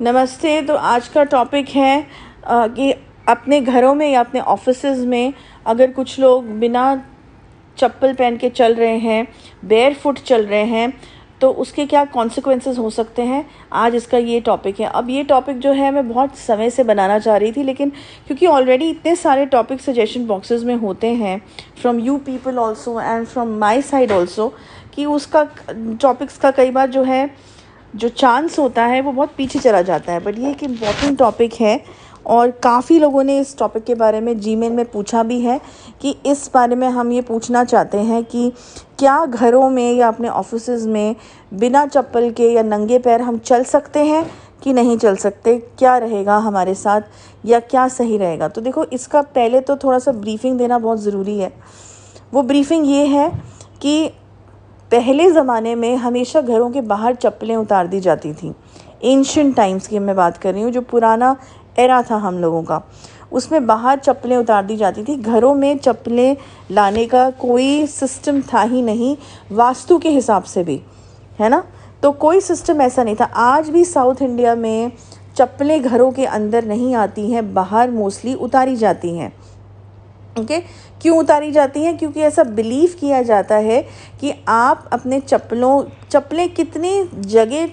नमस्ते। तो आज का टॉपिक है कि अपने घरों में या अपने ऑफिसेज में अगर कुछ लोग बिना चप्पल पहन के चल रहे हैं, बेयर फुट चल रहे हैं, तो उसके क्या कॉन्सिक्वेंसेस हो सकते हैं। आज इसका ये टॉपिक है। अब ये टॉपिक जो है मैं बहुत समय से बनाना चाह रही थी, लेकिन क्योंकि ऑलरेडी इतने सारे टॉपिक सजेशन बॉक्सेस में होते हैं from you people also and from my side also, कि उसका टॉपिक्स का कई बार जो है जो चांस होता है वो बहुत पीछे चला जाता है। बट ये एक इम्पॉर्टेंट टॉपिक है और काफ़ी लोगों ने इस टॉपिक के बारे में जीमेल में पूछा भी है कि इस बारे में हम ये पूछना चाहते हैं कि क्या घरों में या अपने ऑफिसेज में बिना चप्पल के या नंगे पैर हम चल सकते हैं कि नहीं चल सकते, क्या रहेगा हमारे साथ या क्या सही रहेगा। तो देखो, इसका पहले तो थोड़ा सा ब्रीफिंग देना बहुत ज़रूरी है। वो ब्रीफिंग ये है कि पहले ज़माने में हमेशा घरों के बाहर चप्पलें उतार दी जाती थी। एंशिएंट टाइम्स की मैं बात कर रही हूँ, जो पुराना एरा था हम लोगों का, उसमें बाहर चप्पलें उतार दी जाती थी। घरों में चप्पलें लाने का कोई सिस्टम था ही नहीं, वास्तु के हिसाब से भी, है ना। तो कोई सिस्टम ऐसा नहीं था। आज भी साउथ इंडिया में चप्पलें घरों के अंदर नहीं आती हैं, बाहर मोस्टली उतारी जाती हैं। ओके, क्यों उतारी जाती हैं? क्योंकि ऐसा बिलीव किया जाता है कि आप अपने चप्पलें कितनी जगह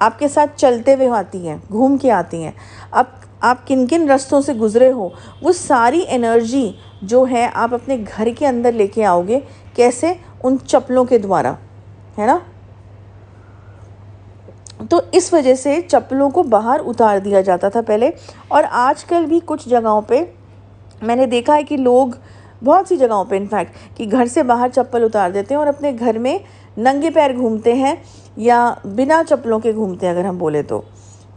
आपके साथ चलते हुए आती हैं, घूम के आती हैं। अब आप किन किन रास्तों से गुजरे हो, वो सारी एनर्जी जो है आप अपने घर के अंदर लेके आओगे। कैसे? उन चप्पलों के द्वारा, है ना। तो इस वजह से चप्पलों को बाहर उतार दिया जाता था पहले। और आजकल भी कुछ जगहों पे मैंने देखा है कि लोग, बहुत सी जगहों पे इनफैक्ट, कि घर से बाहर चप्पल उतार देते हैं और अपने घर में नंगे पैर घूमते हैं या बिना चप्पलों के घूमते हैं, अगर हम बोले तो।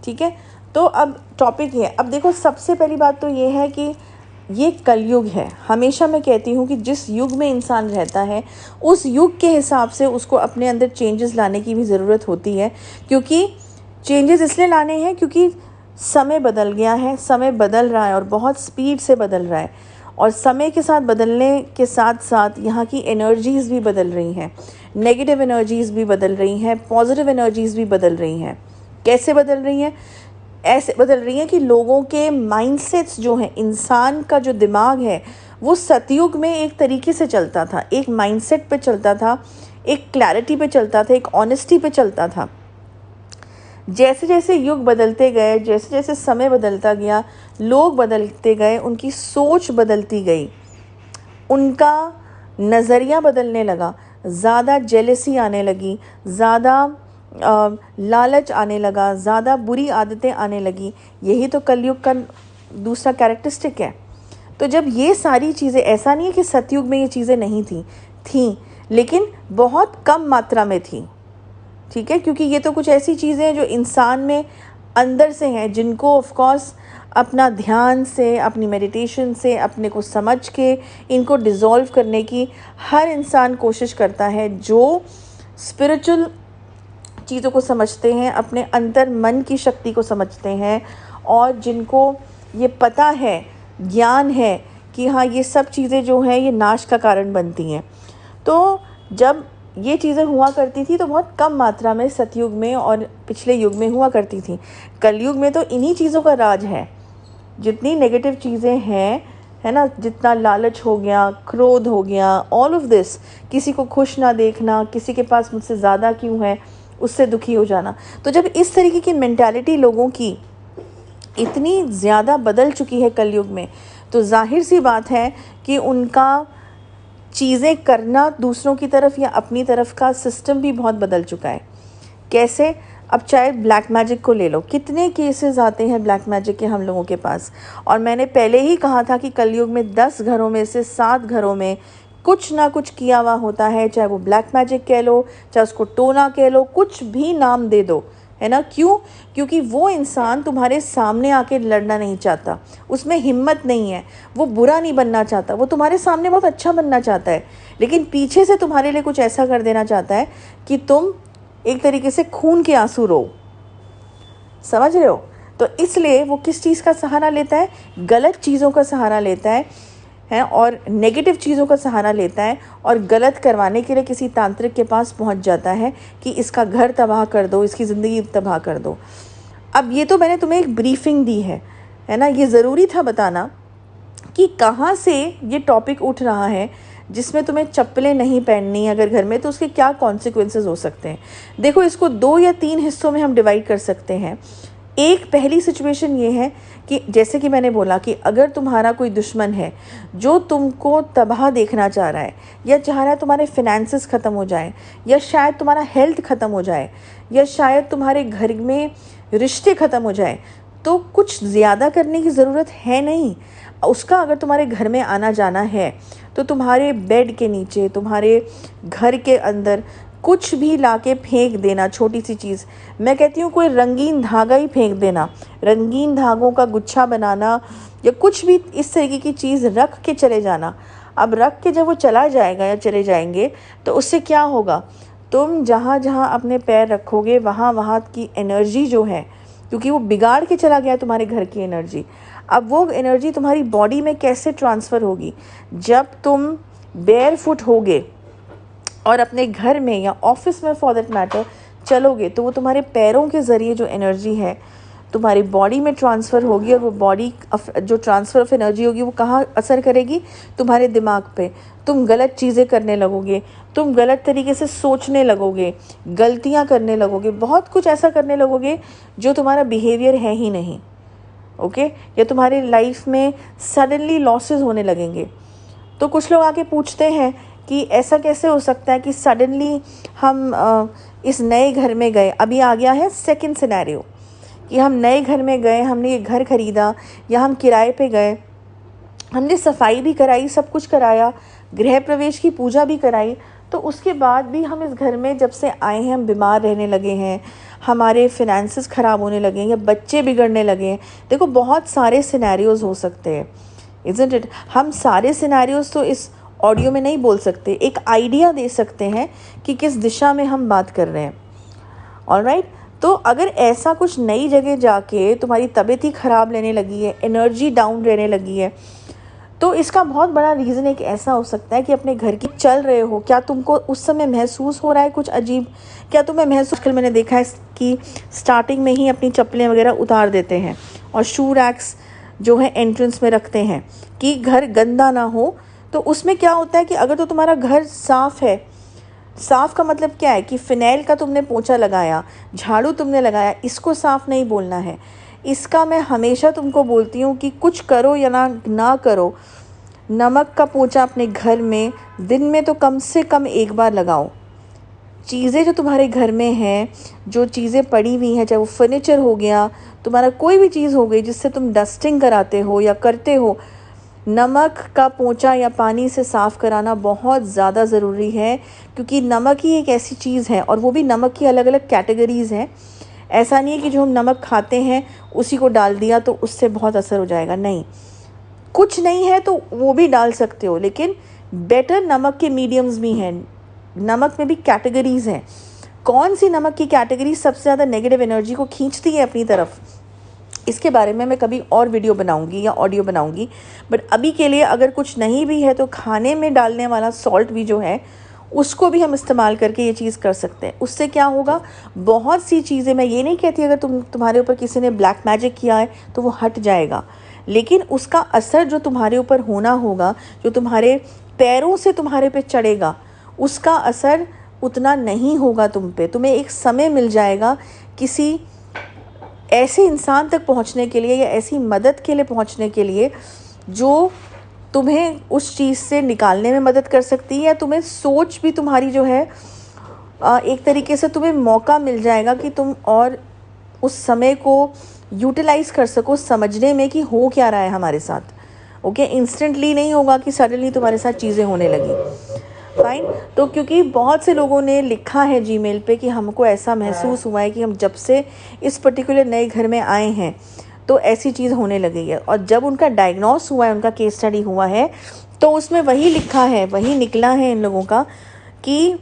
ठीक है, तो अब टॉपिक ये है। अब देखो, सबसे पहली बात तो ये है कि ये कलयुग है। हमेशा मैं कहती हूँ कि जिस युग में इंसान रहता है, उस युग के हिसाब से उसको अपने अंदर चेंजेस लाने की भी ज़रूरत होती है। क्योंकि चेंजेस इसलिए लाने हैं क्योंकि समय बदल गया है, समय बदल रहा है और बहुत स्पीड से बदल रहा है। और समय के साथ बदलने के साथ साथ यहाँ की एनर्जीज़ भी बदल रही हैं। नेगेटिव एनर्जीज़ भी बदल रही हैं, पॉजिटिव एनर्जीज़ भी बदल रही हैं। कैसे बदल रही हैं? ऐसे बदल रही हैं कि लोगों के माइंडसेट्स जो हैं, इंसान का जो दिमाग है, वो सतयुग में एक तरीके से चलता था, एक माइंडसेट पे चलता था, एक क्लैरिटी पे चलता था, एक ऑनेस्टी पे चलता था। जैसे जैसे युग बदलते गए, जैसे जैसे समय बदलता गया, लोग बदलते गए, उनकी सोच बदलती गई, उनका नज़रिया बदलने लगा, ज़्यादा जेलसी आने लगी, ज़्यादा लालच आने लगा, ज़्यादा बुरी आदतें आने लगी। यही तो कलयुग का दूसरा कैरेक्टरिस्टिक है। तो जब ये सारी चीज़ें, ऐसा नहीं है कि सतयुग में ये चीज़ें नहीं थी, लेकिन बहुत कम मात्रा में थी। ठीक है, क्योंकि ये तो कुछ ऐसी चीज़ें हैं जो इंसान में अंदर से हैं, जिनको ऑफ कोर्स अपना ध्यान से, अपनी मेडिटेशन से, अपने को समझ के इनको डिज़ोल्व करने की हर इंसान कोशिश करता है। जो स्पिरिचुअल चीज़ों को समझते हैं, अपने अंतर मन की शक्ति को समझते हैं, और जिनको ये पता है, ज्ञान है कि हाँ, ये सब चीज़ें जो हैं ये नाश का कारण बनती हैं। तो जब ये चीज़ें हुआ करती थी तो बहुत कम मात्रा में सतयुग में और पिछले युग में हुआ करती थी। कलयुग में तो इन्हीं चीज़ों का राज है। जितनी नेगेटिव चीज़ें हैं, है ना, जितना लालच हो गया, क्रोध हो गया, ऑल ऑफ दिस, किसी को खुश ना देखना, किसी के पास मुझसे ज़्यादा क्यों है, उससे दुखी हो जाना। तो जब इस तरीके की मेंटालिटी लोगों की इतनी ज़्यादा बदल चुकी है कलयुग में, तो जाहिर सी बात है कि उनका चीज़ें करना दूसरों की तरफ या अपनी तरफ का सिस्टम भी बहुत बदल चुका है। कैसे? अब चाहे ब्लैक मैजिक को ले लो, कितने केसेस आते हैं ब्लैक मैजिक के हम लोगों के पास। और मैंने पहले ही कहा था कि कलयुग में 10 घरों में से 7 घरों में कुछ ना कुछ किया हुआ होता है। चाहे वो ब्लैक मैजिक कह लो, चाहे उसको टोना कह लो, कुछ भी नाम दे दो, है ना। क्यों? क्योंकि वो इंसान तुम्हारे सामने आके लड़ना नहीं चाहता, उसमें हिम्मत नहीं है, वो बुरा नहीं बनना चाहता, वो तुम्हारे सामने बहुत अच्छा बनना चाहता है, लेकिन पीछे से तुम्हारे लिए कुछ ऐसा कर देना चाहता है कि तुम एक तरीके से खून के आंसू रो। समझ रहे हो? तो इसलिए वो किस चीज़ का सहारा लेता है? गलत चीज़ों का सहारा लेता है और नेगेटिव चीज़ों का सहारा लेता है और गलत करवाने के लिए किसी तांत्रिक के पास पहुंच जाता है कि इसका घर तबाह कर दो, इसकी ज़िंदगी तबाह कर दो। अब ये तो मैंने तुम्हें एक ब्रीफिंग दी है ना, ये ज़रूरी था बताना कि कहाँ से ये टॉपिक उठ रहा है जिसमें तुम्हें चप्पलें नहीं पहननी अगर घर में, तो उसके क्या कॉन्सिक्वेंसेस हो सकते हैं। देखो, इसको 2 या 3 हिस्सों में हम डिवाइड कर सकते हैं। एक पहली सिचुएशन ये है कि जैसे कि मैंने बोला कि अगर तुम्हारा कोई दुश्मन है जो तुमको तबाह देखना चाह रहा है, या चाह रहा है तुम्हारे फिनेंसेस ख़त्म हो जाए, या शायद तुम्हारा हेल्थ ख़त्म हो जाए, या शायद तुम्हारे घर में रिश्ते ख़त्म हो जाए, तो कुछ ज़्यादा करने की ज़रूरत है नहीं। उसका अगर तुम्हारे घर में आना जाना है तो तुम्हारे बेड के नीचे, तुम्हारे घर के अंदर कुछ भी लाके फेंक देना, छोटी सी चीज़। मैं कहती हूँ कोई रंगीन धागा ही फेंक देना, रंगीन धागों का गुच्छा बनाना, या कुछ भी इस तरीके की चीज़ रख के चले जाना। अब रख के जब वो चला जाएगा या चले जाएंगे तो उससे क्या होगा, तुम जहाँ जहाँ अपने पैर रखोगे वहाँ वहाँ की एनर्जी जो है, क्योंकि वो बिगाड़ के चला गया तुम्हारे घर की एनर्जी, अब वो एनर्जी तुम्हारी बॉडी में कैसे ट्रांसफ़र होगी। जब तुम बेयर फुट होगे और अपने घर में या ऑफिस में फॉर दैट मैटर चलोगे, तो वो तुम्हारे पैरों के ज़रिए जो एनर्जी है तुम्हारी बॉडी में ट्रांसफ़र होगी, और वो बॉडी जो ट्रांसफ़र ऑफ एनर्जी होगी वो कहाँ असर करेगी, तुम्हारे दिमाग पे। तुम गलत चीज़ें करने लगोगे, तुम गलत तरीके से सोचने लगोगे, गलतियाँ करने लगोगे, बहुत कुछ ऐसा करने लगोगे जो तुम्हारा बिहेवियर है ही नहीं, ओके। या तुम्हारी लाइफ में सडनली लॉसेस होने लगेंगे। तो कुछ लोग आके पूछते हैं कि ऐसा कैसे हो सकता है कि सडनली हम इस नए घर में गए। अभी आ गया है सेकंड सिनेरियो कि हम नए घर में गए, हमने ये घर ख़रीदा, या हम किराए पे गए, हमने सफाई भी कराई, सब कुछ कराया, गृह प्रवेश की पूजा भी कराई, तो उसके बाद भी हम इस घर में जब से आए हैं हम बीमार रहने लगे हैं, हमारे फिनेंसेस ख़राब होने लगे हैं, या बच्चे बिगड़ने लगे हैं। देखो, बहुत सारे सिनेरियोज़ हो सकते हैं, इज़न्ट इट। हम सारे सिनेरियोज़ तो इस ऑडियो में नहीं बोल सकते, एक आइडिया दे सकते हैं कि किस दिशा में हम बात कर रहे हैं, ऑलराइट। तो अगर ऐसा कुछ नई जगह जाके तुम्हारी तबीयत ही ख़राब रहने लगी है, एनर्जी डाउन रहने लगी है, तो इसका बहुत बड़ा रीज़न एक ऐसा हो सकता है कि अपने घर की चल रहे हो, क्या तुमको उस समय महसूस हो रहा है कुछ अजीब, क्या तुम्हें महसूस। कल मैंने देखा है कि स्टार्टिंग में ही अपनी चप्पलें वगैरह उतार देते हैं और शू रैक्स जो है एंट्रेंस में रखते हैं कि घर गंदा ना हो। तो उसमें क्या होता है कि अगर तो तुम्हारा घर साफ़ है, साफ़ का मतलब क्या है कि फ़िनाइल का तुमने पोंछा लगाया, झाड़ू तुमने लगाया, इसको साफ़ नहीं बोलना है। इसका मैं हमेशा तुमको बोलती हूँ कि कुछ करो या ना करो, नमक का पोंछा अपने घर में दिन में तो कम से कम एक बार लगाओ। चीज़ें जो तुम्हारे घर में हैं, जो चीज़ें पड़ी हुई हैं, चाहे वो फर्नीचर हो गया, तुम्हारा कोई भी चीज़ हो गई जिससे तुम डस्टिंग कराते हो या करते हो, नमक का पोंछा या पानी से साफ़ कराना बहुत ज़्यादा ज़रूरी है। क्योंकि नमक ही एक ऐसी चीज़ है, और वो भी नमक की अलग अलग कैटेगरीज़ हैं। ऐसा नहीं है कि जो हम नमक खाते हैं उसी को डाल दिया तो उससे बहुत असर हो जाएगा, नहीं। कुछ नहीं है तो वो भी डाल सकते हो, लेकिन बेटर नमक के मीडियम्स भी हैं। नमक में भी कैटेगरीज़ हैं। कौन सी नमक की कैटेगरी सबसे ज़्यादा नेगेटिव एनर्जी को खींचती है अपनी तरफ, इसके बारे में मैं कभी और वीडियो बनाऊंगी या ऑडियो बनाऊंगी। बट अभी के लिए अगर कुछ नहीं भी है तो खाने में डालने वाला सॉल्ट भी जो है उसको भी हम इस्तेमाल करके ये चीज़ कर सकते हैं। उससे क्या होगा, बहुत सी चीज़ें, मैं ये नहीं कहती अगर तुम्हारे ऊपर किसी ने ब्लैक मैजिक किया है तो वो हट जाएगा, लेकिन उसका असर जो तुम्हारे ऊपर होना होगा, जो तुम्हारे पैरों से तुम्हारे पे चढ़ेगा, उसका असर उतना नहीं होगा तुम पे। तुम्हें एक समय मिल जाएगा किसी ऐसे इंसान तक पहुंचने के लिए या ऐसी मदद के लिए पहुंचने के लिए जो तुम्हें उस चीज़ से निकालने में मदद कर सकती है, या तुम्हें सोच भी तुम्हारी जो है एक तरीके से तुम्हें मौका मिल जाएगा कि तुम और उस समय को यूटिलाइज़ कर सको समझने में कि हो क्या रहा है हमारे साथ। ओके, इंस्टेंटली नहीं होगा कि सडनली तुम्हारे साथ चीज़ें होने लगी, फाइन। तो क्योंकि बहुत से लोगों ने लिखा है जीमेल पे कि हमको ऐसा महसूस हुआ है कि हम जब से इस पर्टिकुलर नए घर में आए हैं तो ऐसी चीज़ होने लगी है, और जब उनका डायग्नोस हुआ है, उनका केस स्टडी हुआ है, तो उसमें वही लिखा है, वही निकला है इन लोगों का कि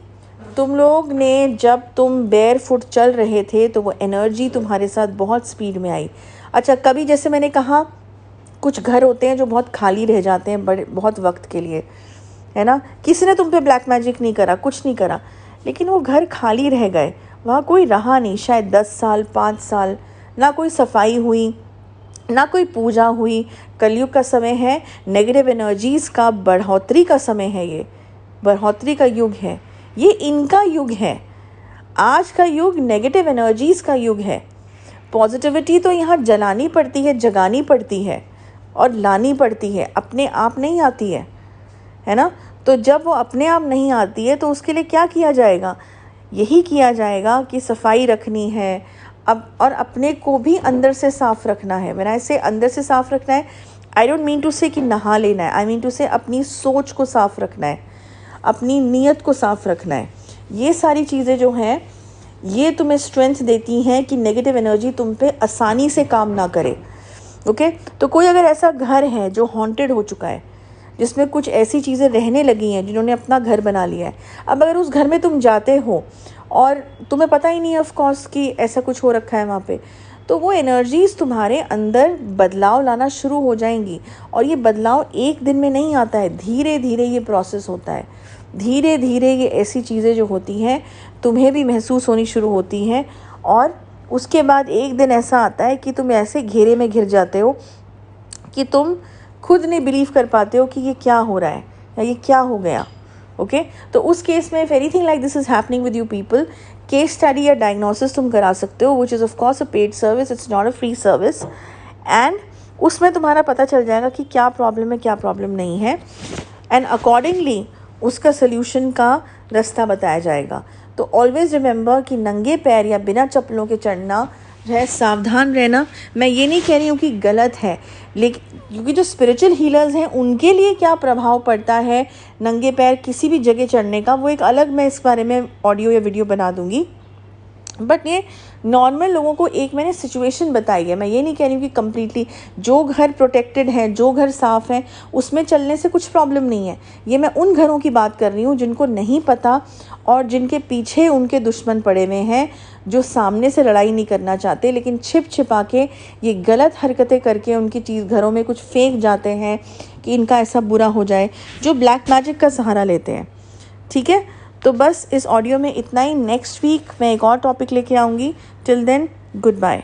तुम लोग ने जब तुम बेयर फुट चल रहे थे तो वो एनर्जी तुम्हारे साथ बहुत स्पीड में आई। अच्छा, कभी जैसे मैंने कहा कुछ घर होते हैं जो बहुत खाली रह जाते हैं बहुत वक्त के लिए, है ना, किसी ने तुम पे ब्लैक मैजिक नहीं करा, कुछ नहीं करा, लेकिन वो घर खाली रह गए, वहाँ कोई रहा नहीं, शायद 10 साल, 5 साल, ना कोई सफाई हुई, ना कोई पूजा हुई। कलयुग का समय है, नेगेटिव एनर्जीज़ का बढ़ोतरी का समय है, ये बढ़ोतरी का युग है, ये इनका युग है। आज का युग नेगेटिव एनर्जीज़ का युग है। पॉजिटिविटी तो यहाँ जलानी पड़ती है, जगानी पड़ती है और लानी पड़ती है, अपने आप नहीं आती है ना। तो जब वो अपने आप नहीं आती है तो उसके लिए क्या किया जाएगा? यही किया जाएगा कि सफाई रखनी है अब, और अपने को भी अंदर से साफ़ रखना है। व्हेन आई से अंदर से साफ़ रखना है, आई डोंट मीन टू से कि नहा लेना है, आई मीन टू से अपनी सोच को साफ़ रखना है, अपनी नीयत को साफ़ रखना है। ये सारी चीज़ें जो हैं ये तुम्हें स्ट्रेंथ देती हैं कि नेगेटिव एनर्जी तुम पे आसानी से काम ना करे। ओके, तो कोई अगर ऐसा घर है जो हॉन्टेड हो चुका है, जिसमें कुछ ऐसी चीज़ें रहने लगी हैं जिन्होंने अपना घर बना लिया है, अब अगर उस घर में तुम जाते हो और तुम्हें पता ही नहीं ऑफ कोर्स कि ऐसा कुछ हो रखा है वहाँ पे, तो वो एनर्जीज़ तुम्हारे अंदर बदलाव लाना शुरू हो जाएंगी। और ये बदलाव एक दिन में नहीं आता है, धीरे धीरे ये प्रोसेस होता है। धीरे धीरे ये ऐसी चीज़ें जो होती हैं तुम्हें भी महसूस होनी शुरू होती हैं, और उसके बाद एक दिन ऐसा आता है कि तुम ऐसे घेरे में घिर जाते हो कि तुम खुद नहीं बिलीव कर पाते हो कि ये क्या हो रहा है या ये क्या हो गया। ओके, तो उस केस में if anything like this is happening with you people, case study या डायग्नोसिस तुम करा सकते हो, which is of course a paid service, it's not a free service. And उसमें तुम्हारा पता चल जाएगा कि क्या प्रॉब्लम है, क्या प्रॉब्लम नहीं है, एंड अकॉर्डिंगली उसका सल्यूशन का रास्ता बताया जाएगा। तो ऑलवेज़ रिमेंबर कि नंगे पैर या बिना चप्पलों के चढ़ना जो है, सावधान रहना। मैं ये नहीं कह रही हूँ कि गलत है, लेकिन क्योंकि जो स्पिरिचुअल हीलर्स हैं उनके लिए क्या प्रभाव पड़ता है नंगे पैर किसी भी जगह चढ़ने का, वो एक अलग, मैं इस बारे में ऑडियो या वीडियो बना दूँगी। बट ये नॉर्मल लोगों को एक मैंने सिचुएशन बताई है। मैं ये नहीं कह रही हूँ कि कम्प्लीटली जो घर प्रोटेक्टेड है, जो घर साफ़ है, उसमें चलने से कुछ प्रॉब्लम नहीं है। ये मैं उन घरों की बात कर रही हूँ जिनको नहीं पता और जिनके पीछे उनके दुश्मन पड़े हुए हैं, जो सामने से लड़ाई नहीं करना चाहते, लेकिन छिप छिपा के ये गलत हरकतें करके उनकी चीज़ घरों में कुछ फेंक जाते हैं कि इनका ऐसा बुरा हो जाए, जो ब्लैक मैजिक का सहारा लेते हैं। ठीक है, तो बस इस ऑडियो में इतना ही। नेक्स्ट वीक मैं एक और टॉपिक लेके आऊँगी। Till then, good bye.